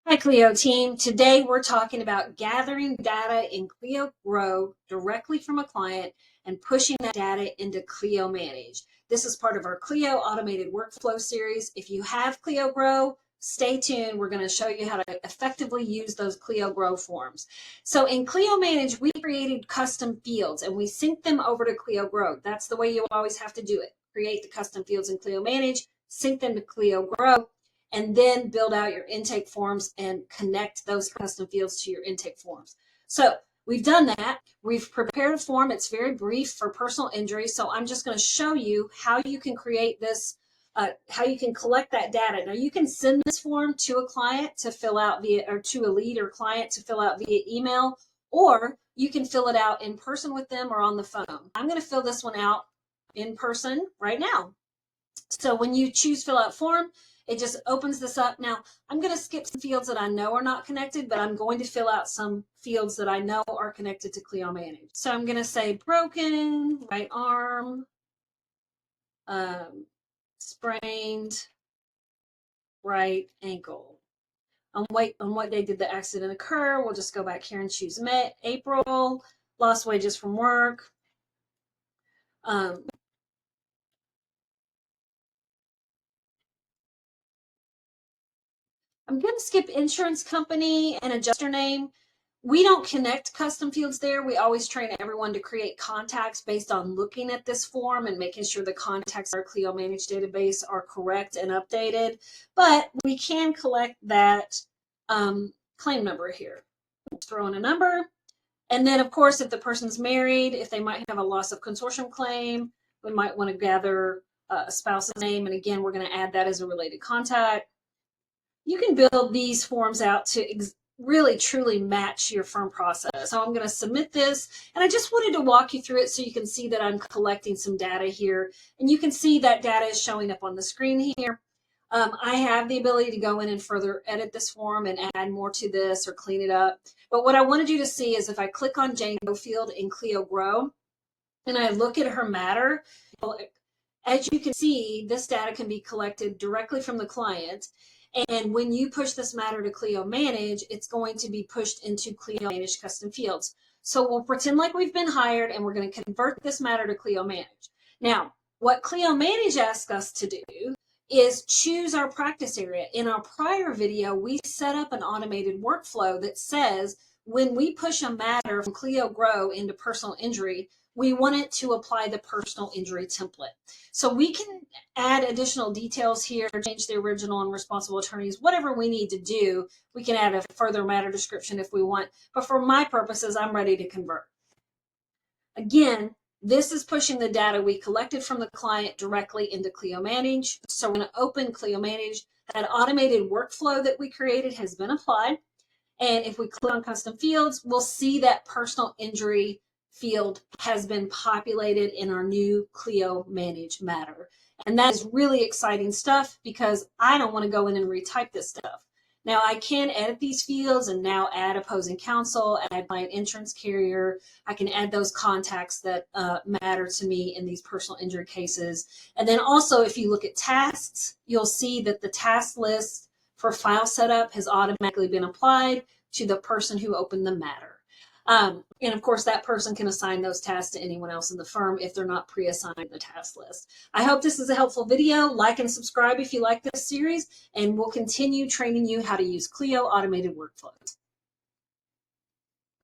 Hi Clio team. Today we're talking about gathering data in Clio Grow directly from a client and pushing that data into Clio Manage. This is part of our Clio Automated Workflow series. If you have Clio Grow, stay tuned. We're going to show you how to effectively use those Clio Grow forms. So in Clio Manage, we created custom fields and we synced them over to Clio Grow. That's the way you always have to do it. Create the custom fields in Clio Manage, sync them to Clio Grow, and then build out your intake forms and connect those custom fields to your intake forms. So we've done that. We've prepared a form. It's very brief for personal injury. So I'm just going to show you how you can create this, how you can collect that data. Now you can send this form to a client to fill out via, or to a lead or client to fill out via email, or you can fill it out in person with them or on the phone. I'm going to fill this one out in person right now. So when you choose fill out form, it just opens this up. Now, I'm going to skip some fields that I know are not connected, but I'm going to fill out some fields that I know are connected to Clio Manage. So I'm going to say broken, right arm, sprained, right ankle. On what day did the accident occur? We'll just go back here and choose April, lost wages from work. I'm going to skip insurance company and adjuster name. We don't connect custom fields there. We always train everyone to create contacts based on looking at this form and making sure the contacts in our Clio Manage database are correct and updated. But we can collect that claim number here. Throw in a number. And then, of course, if the person's married, if they might have a loss of consortium claim, we might want to gather a spouse's name. And again, we're going to add that as a related contact. You can build these forms out to really truly match your firm process. So I'm going to submit this, and I just wanted to walk you through it so you can see that I'm collecting some data here, and you can see that data is showing up on the screen here. I have the ability to go in and further edit this form and add more to this or clean it up. But what I wanted you to see is if I click on Jane Doe field in Clio Grow and I look at her matter, as you can see, this data can be collected directly from the client. And when you push this matter to Clio Manage, it's going to be pushed into Clio Manage custom fields. So we'll pretend like we've been hired and we're going to convert this matter to Clio Manage. Now, what Clio Manage asks us to do is choose our practice area. In our prior video, we set up an automated workflow that says when we push a matter from Clio Grow into personal injury, we want it to apply the personal injury template. So we can add additional details here, change the original and responsible attorneys, whatever we need to do. We can add a further matter description if we want. But for my purposes, I'm ready to convert. Again, this is pushing the data we collected from the client directly into Clio Manage. So we're going to open Clio Manage. That automated workflow that we created has been applied. And if we click on custom fields, we'll see that personal injury field has been populated in our new Clio Manage matter. And that is really exciting stuff because I don't want to go in and retype this stuff. Now I can edit these fields and now add opposing counsel, add client insurance carrier. I can add those contacts that matter to me in these personal injury cases. And then also if you look at tasks, you'll see that the task list for file setup has automatically been applied to the person who opened the matter. And of course, that person can assign those tasks to anyone else in the firm if they're not pre-assigned the task list. I hope this is a helpful video. Like and subscribe if you like this series, and we'll continue training you how to use Clio Automated Workflows.